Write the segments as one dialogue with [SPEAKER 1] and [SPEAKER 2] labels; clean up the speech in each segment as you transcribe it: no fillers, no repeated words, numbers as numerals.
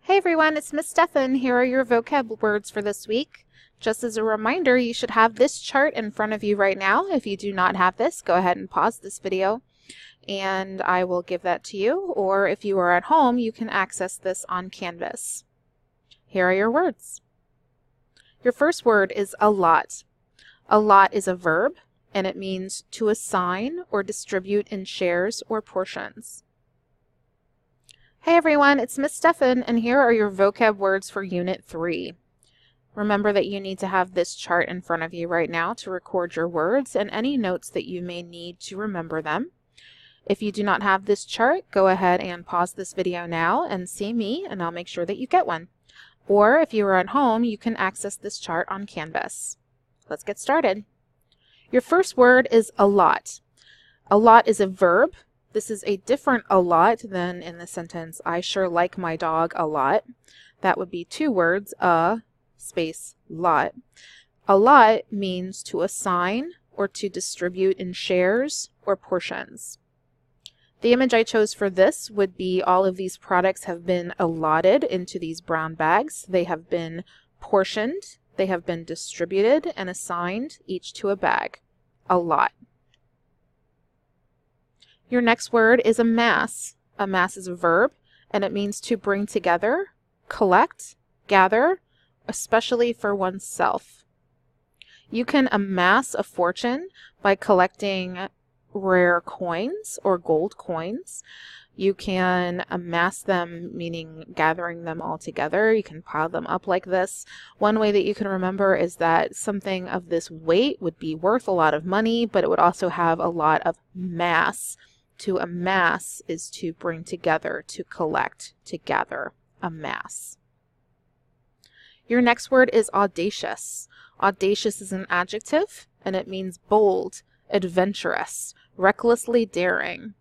[SPEAKER 1] Hey everyone, it's Miss Stefan. Here are your vocab words for this week. Just as a reminder, you should have this chart in front of you right now. If you do not have this, go ahead and pause this video and I will give that to you. Or if you are at home, you can access this on Canvas. Here are your words. Your first word is allot. Allot is a verb and it means to assign or distribute in shares or portions. Hey everyone, it's Miss Stefan, and here are your vocab words for Unit 3. Remember that you need to have this chart in front of you right now to record your words and any notes that you may need to remember them. If you do not have this chart, go ahead and pause this video now and see me, and I'll make sure that you get one. Or if you are at home, you can access this chart on Canvas. Let's get started. Your first word is allot. Allot is a verb. This is a different allot than in the sentence, I sure like my dog a lot. That would be two words, a space lot. Allot means to assign or to distribute in shares or portions. The image I chose for this would be all of these products have been allotted into these brown bags. They have been portioned, they have been distributed and assigned each to a bag. Allot. Your next word is amass. Amass is a verb, and it means to bring together, collect, gather, especially for oneself. You can amass a fortune by collecting rare coins or gold coins. You can amass them, meaning gathering them all together. You can pile them up like this. One way that you can remember is that something of this weight would be worth a lot of money, but it would also have a lot of mass. To amass is to bring together, to collect, to gather, amass. Your next word is audacious. Audacious is an adjective, and it means bold, adventurous, recklessly daring.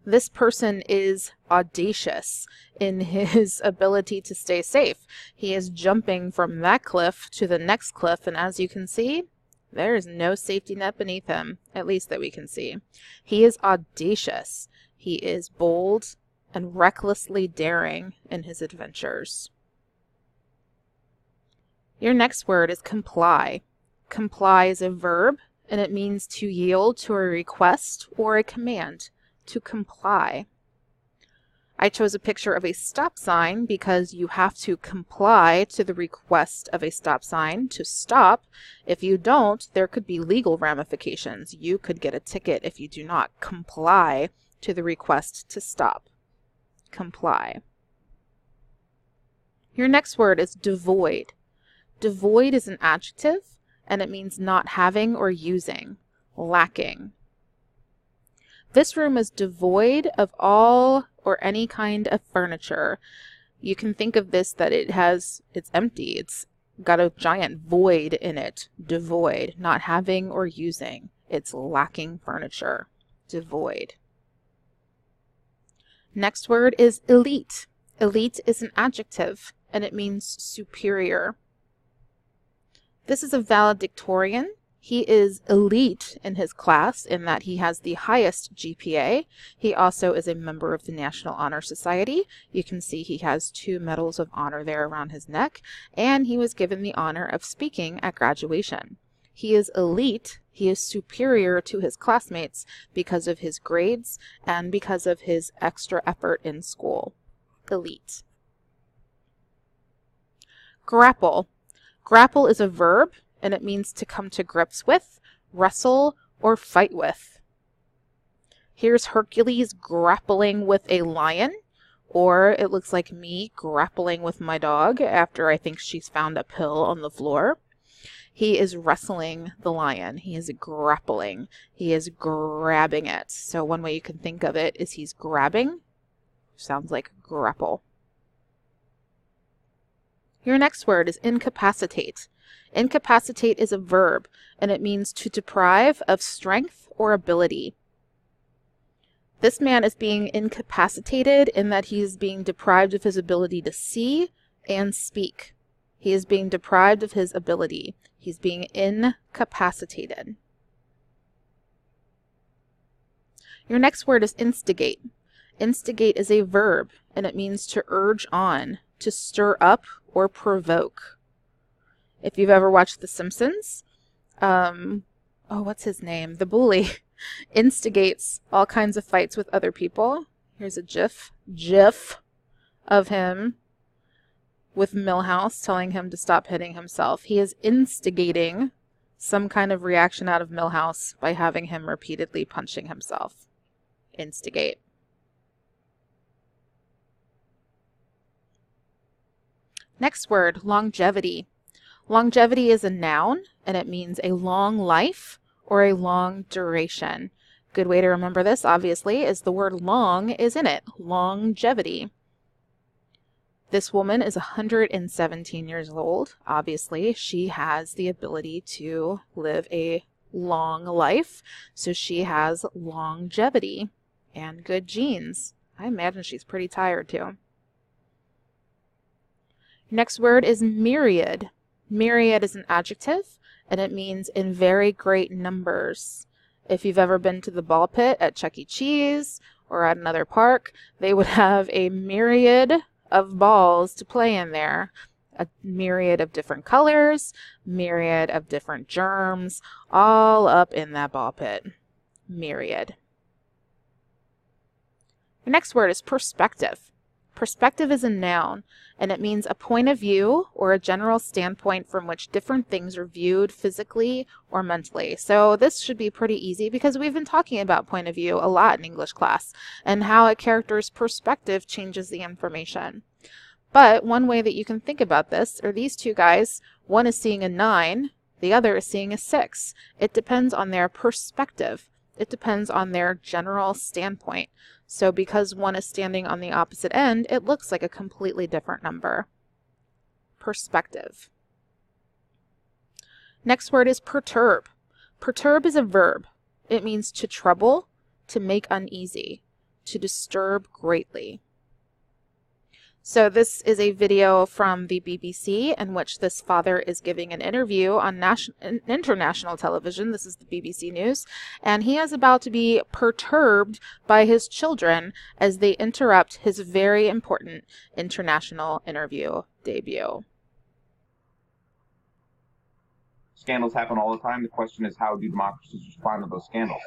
[SPEAKER 1] This person is audacious in his ability to stay safe. He is jumping from that cliff to the next cliff, and as you can see, there is no safety net beneath him, at least that we can see. He is audacious. He is bold and recklessly daring in his adventures. Your next word is comply. Comply is a verb, and it means to yield to a request or a command, to comply. I chose a picture of a stop sign because you have to comply to the request of a stop sign to stop. If you don't, there could be legal ramifications. You could get a ticket if you do not comply to the request to stop. Comply. Your next word is devoid. Devoid is an adjective, and it means not having or using, lacking. This room is devoid of all or any kind of furniture. You can think of this that it's empty. It's got a giant void in it. Devoid, not having or using. It's lacking furniture. Devoid. Next word is elite. Elite is an adjective, and it means superior. This is a valedictorian. He is elite in his class in that he has the highest GPA. He also is a member of the National Honor Society. You can see he has 2 medals of honor there around his neck, and he was given the honor of speaking at graduation. He is elite. He is superior to his classmates because of his grades and because of his extra effort in school. Elite. Grapple. Grapple is a verb, and it means to come to grips with, wrestle, or fight with. Here's Hercules grappling with a lion, or it looks like me grappling with my dog after I think she's found a pill on the floor. He is wrestling the lion. He is grappling. He is grabbing it. So one way you can think of it is he's grabbing. Sounds like grapple. Your next word is incapacitate. Incapacitate is a verb, and it means to deprive of strength or ability. This man is being incapacitated in that he is being deprived of his ability to see and speak. He is being deprived of his ability. He's being incapacitated. Your next word is instigate. Instigate is a verb, and it means to urge on, to stir up or provoke. If you've ever watched The Simpsons, what's his name? The bully instigates all kinds of fights with other people. Here's a GIF of him with Milhouse telling him to stop hitting himself. He is instigating some kind of reaction out of Milhouse by having him repeatedly punching himself. Instigate. Next word, longevity. Longevity is a noun, and it means a long life or a long duration. Good way to remember this, obviously, is the word long is in it. Longevity. This woman is 117 years old. Obviously, she has the ability to live a long life, so she has longevity and good genes. I imagine she's pretty tired too. Next word is myriad. Myriad is an adjective, and it means in very great numbers. If you've ever been to the ball pit at Chuck E. Cheese or at another park, they would have a myriad of balls to play in there. A myriad of different colors, myriad of different germs, all up in that ball pit. Myriad. The next word is perspective. Perspective is a noun, and it means a point of view or a general standpoint from which different things are viewed physically or mentally. So this should be pretty easy because we've been talking about point of view a lot in English class and how a character's perspective changes the information. But one way that you can think about this are these two guys. One is seeing a 9, the other is seeing a 6. It depends on their perspective. It depends on their general standpoint. So because one is standing on the opposite end, it looks like a completely different number. Perspective. Next word is perturb. Perturb is a verb. It means to trouble, to make uneasy, to disturb greatly. So this is a video from the BBC in which this father is giving an interview on international television. This is the BBC News. And he is about to be perturbed by his children as they interrupt his very important international interview debut.
[SPEAKER 2] Scandals happen all the time. The question is, how do democracies respond to those scandals?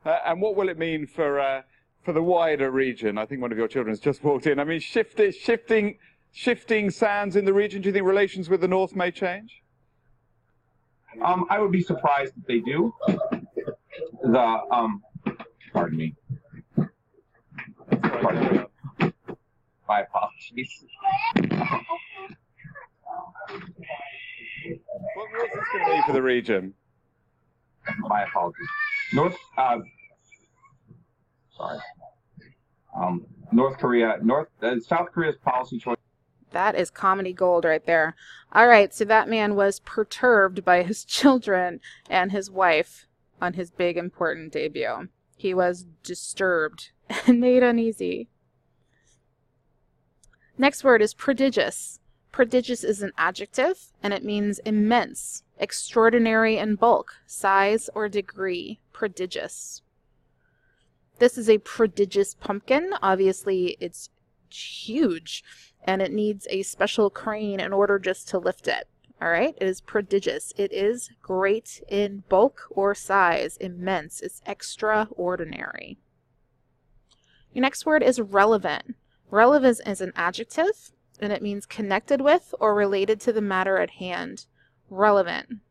[SPEAKER 3] And what will it mean for the wider region? I think one of your children has just walked in. I mean, shifting sands in the region. Do you think relations with the North may change?
[SPEAKER 2] I would be surprised if they do. Pardon me. My apologies.
[SPEAKER 3] What's this going to mean for the region?
[SPEAKER 2] My apologies. South Korea's policy choice.
[SPEAKER 1] That is comedy gold right there. All right, so that man was perturbed by his children and his wife on his big important debut. He was disturbed and made uneasy. Next word is prodigious. Prodigious is an adjective, and it means immense, extraordinary in bulk, size, or degree. Prodigious. This is a prodigious pumpkin. Obviously, it's huge, and it needs a special crane in order just to lift it. All right? It is prodigious. It is great in bulk or size, immense. It's extraordinary. Your next word is relevant. Relevant is an adjective, and it means connected with or related to the matter at hand. Relevant.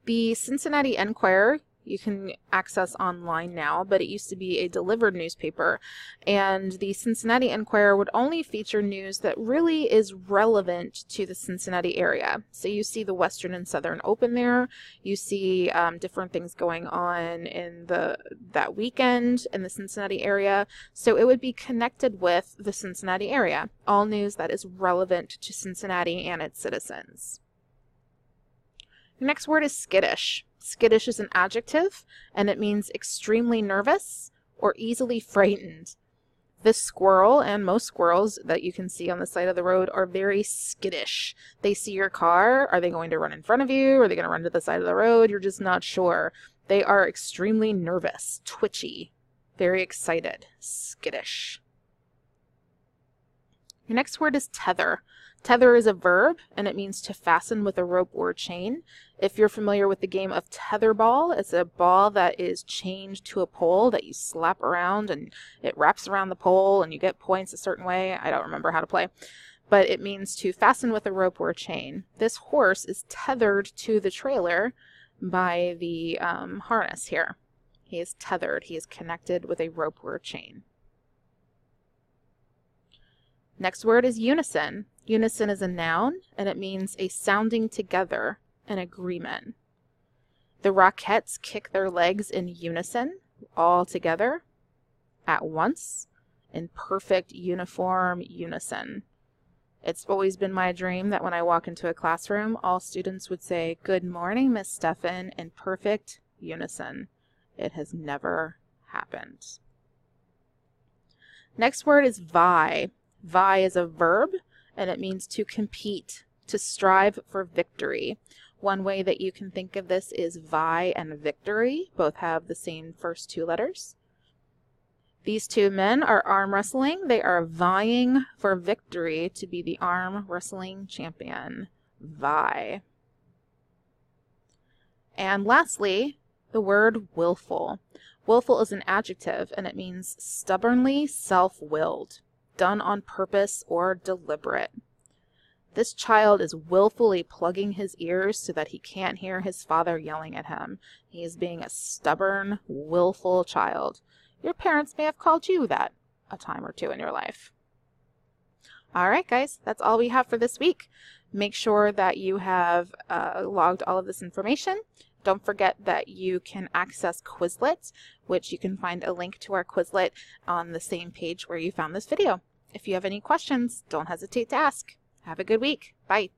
[SPEAKER 1] The Cincinnati Enquirer you can access online now, but it used to be a delivered newspaper, and the Cincinnati Enquirer would only feature news that really is relevant to the Cincinnati area. So you see the Western and Southern Open there, you see different things going on in that weekend in the Cincinnati area, so it would be connected with the Cincinnati area. All news that is relevant to Cincinnati and its citizens. The next word is skittish. Skittish is an adjective, and it means extremely nervous or easily frightened. This squirrel and most squirrels that you can see on the side of the road are very skittish. They see your car. Are they going to run in front of you? Are they going to run to the side of the road? You're just not sure. They are extremely nervous, twitchy, very excited, skittish. Your next word is tether. Tether is a verb, and it means to fasten with a rope or chain. If you're familiar with the game of tetherball, it's a ball that is chained to a pole that you slap around and it wraps around the pole and you get points a certain way. I don't remember how to play, but it means to fasten with a rope or chain. This horse is tethered to the trailer by the harness here. He is tethered. He is connected with a rope or a chain. Next word is unison. Unison is a noun, and it means a sounding together, an agreement. The Rockettes kick their legs in unison, all together, at once, in perfect uniform unison. It's always been my dream that when I walk into a classroom, all students would say, "Good morning, Miss Steffen," in perfect unison. It has never happened. Next word is vie. Vie is a verb, and it means to compete, to strive for victory. One way that you can think of this is vie and victory. Both have the same first two letters. These two men are arm wrestling. They are vying for victory to be the arm wrestling champion. Vie. And lastly, the word willful. Willful is an adjective, and it means stubbornly self-willed, done on purpose or deliberate. This child is willfully plugging his ears so that he can't hear his father yelling at him. He is being a stubborn, willful child. Your parents may have called you that a time or two in your life. All right, guys, that's all we have for this week. Make sure that you have logged all of this information. Don't forget that you can access Quizlet, which you can find a link to our Quizlet on the same page where you found this video. If you have any questions, don't hesitate to ask. Have a good week. Bye.